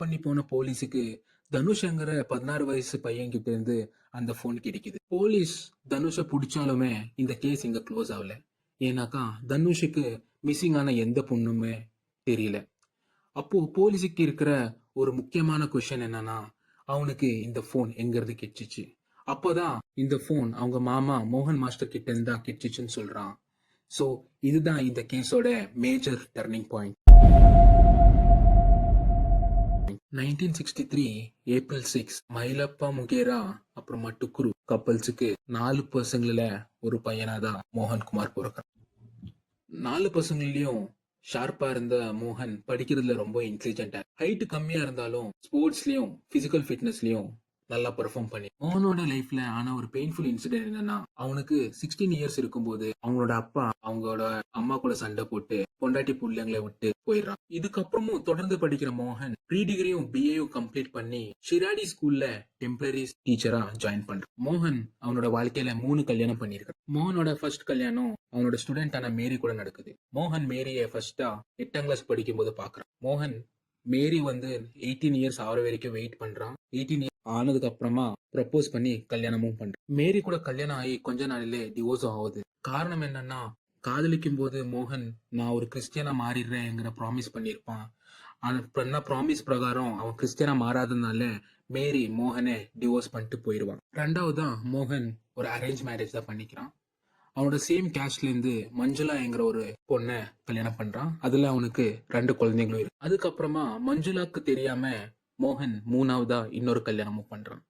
பண்ணி போன போலீஸுக்கு தனுஷ்ங்கிற 16 வயசு பையன் கிட்ட இருந்து அந்த போன் கிடைக்குது. போலீஸ் தனுஷை பிடிச்சாலுமே இந்த கேஸ் இங்க க்ளோஸ் ஆகல. ஏன்னாக்கா தனுஷுக்கு மிஸ்ஸிங் ஆன எந்த பொண்ணுமே தெரியல. அப்போ போலீஸுக்கு இருக்கிற ஒரு முக்கியமான கொஸ்டின் என்னன்னா, அவனுக்கு இந்த போன் எங்க இருந்து கிடைச்சிச்சு. அப்போதான் இந்த போன் அவங்க மாமா மோகன் மாஸ்டர் கிட்ட இருந்தா கிடைச்சிச்சுன்னு சொல்றான். சோ இதுதான் இந்த கேஸோட மேஜர் டர்னிங் பாயிண்ட். 1963 ஏப்ரல் 6 மயிலப்பா முகேரா அப்புறமா டுக்குரு கப்பல்ஸுக்கு 4 பசங்கள ஒரு பையனாதான் மோகன்குமார் பிறக்கிறான். 4 பசங்களையும் ஷார்ப்பா இருந்த மோகன் படிக்கிறதுல ரொம்ப இன்டெலிஜென்டா, ஹைட் கம்மியா இருந்தாலும் ஸ்போர்ட்ஸ்லயும் பிசிக்கல் ஃபிட்னஸ்லயும் நல்லா பெர்ஃபார்ம் பண்ணி. மோகனோட லைஃப்ல ஆன ஒரு பெயின்ஃபுல் இன்சிடென்ட் என்னன்னா, அவனுக்கு 16 இயர்ஸ் இருக்கும்போது அவங்களோட அப்பா அவங்களோட அம்மா கூட சண்டை போட்டு பொண்டாட்டி பிள்ளைங்களை விட்டு போயிடுறான். இதுக்கப்புறமும் தொடர்ந்து படிக்கிற மோகன் ப்ரீ டிகிரியும் பிஏயும் கம்ப்ளீட் பண்ணி ஷிராடி ஸ்கூல்ல டெம்பரரி டீச்சரா ஜாயின் பண்றான். மோகன் அவனோட வாழ்க்கையில 3 கல்யாணம் பண்ணிருக்கான். மோகனோட ஃபர்ஸ்ட் கல்யாணம் அவனோட ஸ்டூடெண்டான மேரி கூட நடக்குது. மோகன் மேரிய ஃபர்ஸ்டா 8ஆம் கிளாஸ் படிக்கும் போது பாக்குறான். மோகன் மேரி 18 இயர்ஸ் ஆகிற வரைக்கும் வெயிட் பண்றான். 18 இயர்ஸ் ஆனதுக்கு அப்புறமா ப்ரப்போஸ் பண்ணி கல்யாணமும் பண்றான். மேரி கூட கல்யாணம் ஆகி கொஞ்ச நாளிலே டிவோர்ஸ் ஆகுது. காரணம் என்னன்னா, காதலிக்கும் போது மோகன் நான் ஒரு கிறிஸ்டியனா மாறிடுறேங்கிற ப்ராமிஸ் பண்ணிருப்பான். ஆனா ப்ராமிஸ் பிரகாரம் அவன் கிறிஸ்டியனா மாறாததுனால மேரி மோகனை டிவோர்ஸ் பண்ணிட்டு போயிடுவான். ரெண்டாவதா மோகன் ஒரு அரேஞ்ச் மேரேஜ் தான் பண்ணிக்கிறான். அவனோட சேம் கேஸ்ட்ல இருந்து மஞ்சுளாங்கிற ஒரு பொண்ணை கல்யாணம் பண்றான். அதுல அவனுக்கு 2 குழந்தைங்களும் இருக்கு. அதுக்கப்புறமா மஞ்சுளாக்கு தெரியாம மோகன் 3ஆவதா இன்னொரு கல்யாணமும் பண்றான்.